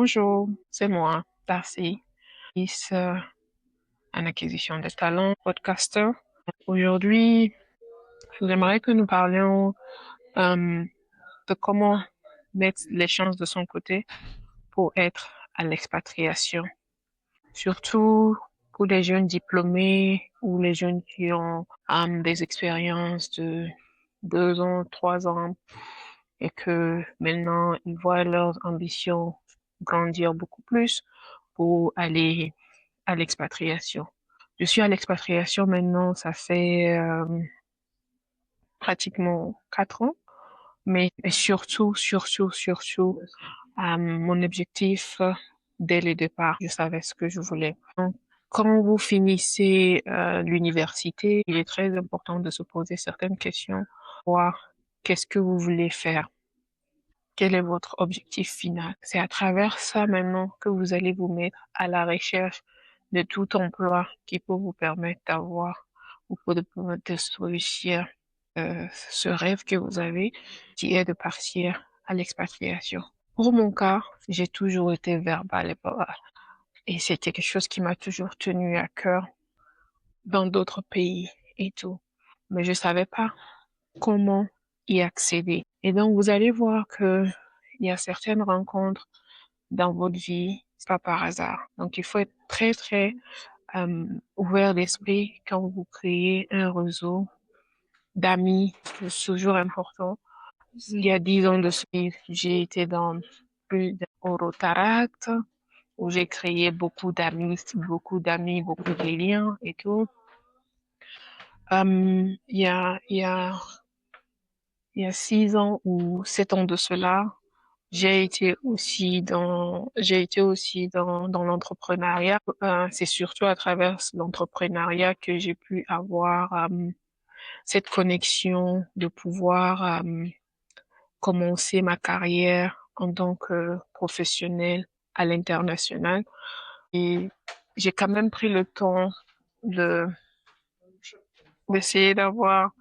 Bonjour, c'est moi, Darcy, fils en acquisition de talents, podcaster. Aujourd'hui, j'aimerais que nous parlions euh, de comment mettre les chances de son côté pour être à l'expatriation. Surtout pour les jeunes diplômés ou les jeunes qui ont des expériences de 2 ans, 3 ans et que maintenant ils voient leurs ambitions grandir beaucoup plus pour aller à l'expatriation. Je suis à l'expatriation maintenant, ça fait pratiquement 4 ans, mais surtout, mon objectif dès le départ, je savais ce que je voulais. Donc, quand vous finissez l'université, il est très important de se poser certaines questions, voir qu'est-ce que vous voulez faire, quel est votre objectif final. C'est à travers ça maintenant que vous allez vous mettre à la recherche de tout emploi qui peut vous permettre d'avoir ou pour de réussir ce rêve que vous avez, qui est de partir à l'expatriation. Pour mon cas, j'ai toujours été verbale et c'était quelque chose qui m'a toujours tenu à cœur dans d'autres pays et tout. Mais je savais pas comment y accéder. Et donc, vous allez voir que il y a certaines rencontres dans votre vie, c'est pas par hasard. Donc, il faut être très, très ouvert d'esprit quand vous créez un réseau d'amis. C'est toujours important. Il y a 10 ans de suite, j'ai été dans plus au Rotaract, où j'ai créé beaucoup de liens et tout. Il y a 6 ans ou 7 ans de cela, j'ai été aussi dans l'entrepreneuriat. C'est surtout à travers l'entrepreneuriat que j'ai pu avoir cette connexion de pouvoir commencer ma carrière en tant que professionnelle à l'international. Et j'ai quand même pris le temps de d'essayer d'avoir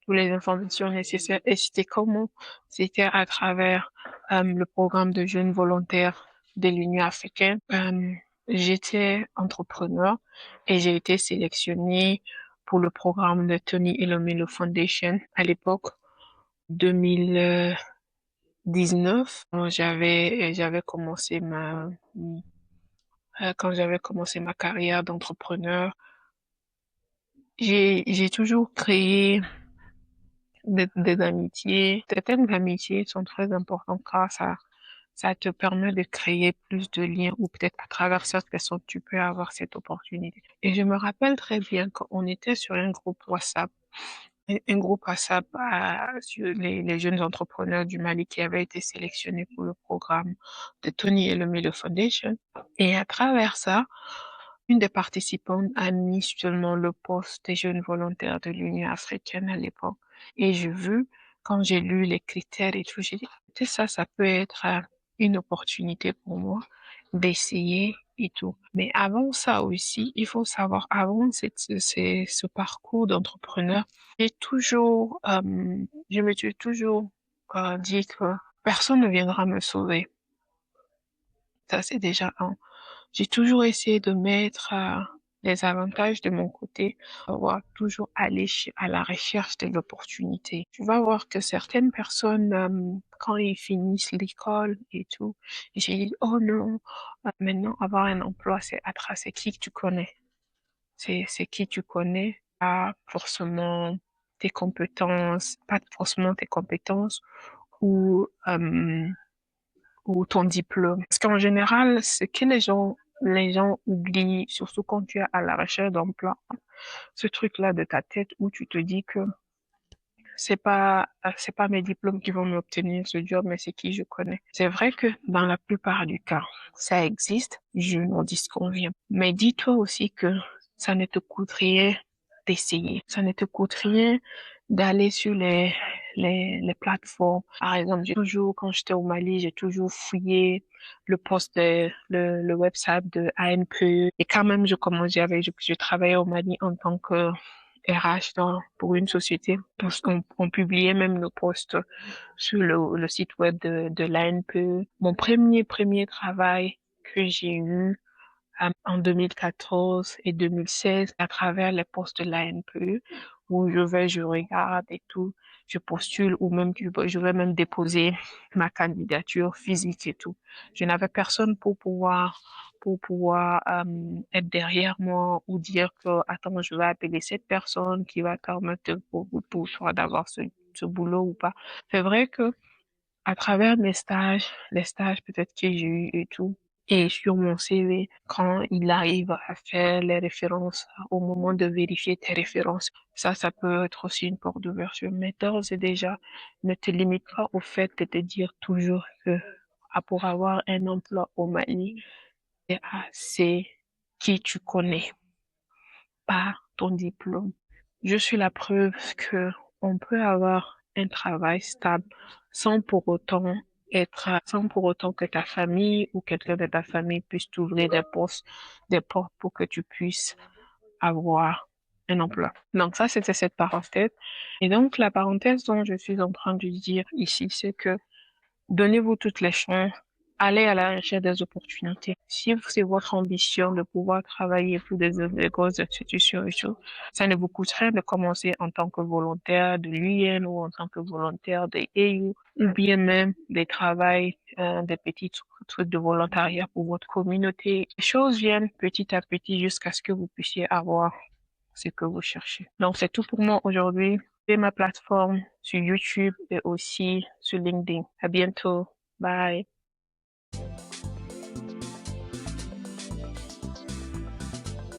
toutes les informations nécessaires. Et c'était comment? C'était à travers le programme de jeunes volontaires de l'Union africaine. J'étais entrepreneur et j'ai été sélectionnée pour le programme de Tony Elomelo Foundation à l'époque, 2019. Quand j'avais commencé ma carrière d'entrepreneur, j'ai toujours créé des amitiés. Certaines amitiés sont très importantes car ça te permet de créer plus de liens ou peut-être à travers cette personne, tu peux avoir cette opportunité. Et je me rappelle très bien qu'on était sur un groupe WhatsApp, un groupe WhatsApp sur les jeunes entrepreneurs du Mali qui avaient été sélectionnés pour le programme de Tony Elomelo Foundation. Et à travers ça, une des participantes a mis seulement le poste des jeunes volontaires de l'Union africaine à l'époque. Et quand j'ai lu les critères et tout, j'ai dit, peut-être ça peut être une opportunité pour moi d'essayer et tout. Mais avant ça aussi, il faut savoir, avant ce parcours d'entrepreneur, je me suis toujours dit que personne ne viendra me sauver. Ça, c'est déjà un. J'ai toujours essayé de mettre les avantages de mon côté, avoir toujours aller à la recherche de l'opportunité. Tu vas voir que certaines personnes, quand ils finissent l'école et tout, j'ai dit, oh non, maintenant avoir un emploi, c'est qui tu connais. C'est qui tu connais, pas forcément tes compétences ou ton diplôme. Parce qu'en général, ce que les gens oublient, surtout quand tu es à la recherche d'emploi, ce truc-là de ta tête où tu te dis que c'est pas mes diplômes qui vont m'obtenir ce job, mais c'est qui je connais. C'est vrai que dans la plupart du cas, ça existe, je n'en disconviens. Mais dis-toi aussi que ça ne te coûte rien d'essayer. Ça ne te coûte rien d'aller sur les plateformes. Par exemple, quand j'étais au Mali, j'ai toujours fouillé le website de ANPE. Et quand même, je travaillais au Mali en tant que RH pour une société. On publiait même nos posts sur le site web de l'ANPE. Mon premier travail que j'ai eu en 2014 et 2016 à travers les postes de l'ANPE où je regarde et tout, je postule ou même je vais même déposer ma candidature physique et tout. Je n'avais personne pour pouvoir être derrière moi ou dire que attends, je vais appeler cette personne qui va permettre pour toi d'avoir ce boulot ou pas. C'est vrai que à travers les stages peut-être que j'ai eu et tout, et sur mon CV, quand il arrive à faire les références, au moment de vérifier tes références, ça peut être aussi une porte d'ouverture. Mais d'ores et déjà, ne te limite pas au fait de te dire toujours que pour avoir un emploi au Mali, c'est qui tu connais, pas ton diplôme. Je suis la preuve que on peut avoir un travail stable sans pour autant que ta famille ou quelqu'un de ta famille puisse t'ouvrir des portes pour que tu puisses avoir un emploi. Donc ça, c'était cette parenthèse. Et donc, la parenthèse dont je suis en train de dire ici, c'est que donnez-vous toutes les chances. Allez à la recherche des opportunités. Si c'est votre ambition de pouvoir travailler pour des grosses institutions et tout, ça ne vous coûte rien de commencer en tant que volontaire de l'UN ou en tant que volontaire de EU ou bien même des petits trucs de volontariat pour votre communauté. Les choses viennent petit à petit jusqu'à ce que vous puissiez avoir ce que vous cherchez. Donc, c'est tout pour moi aujourd'hui. C'est ma plateforme sur YouTube et aussi sur LinkedIn. À bientôt. Bye.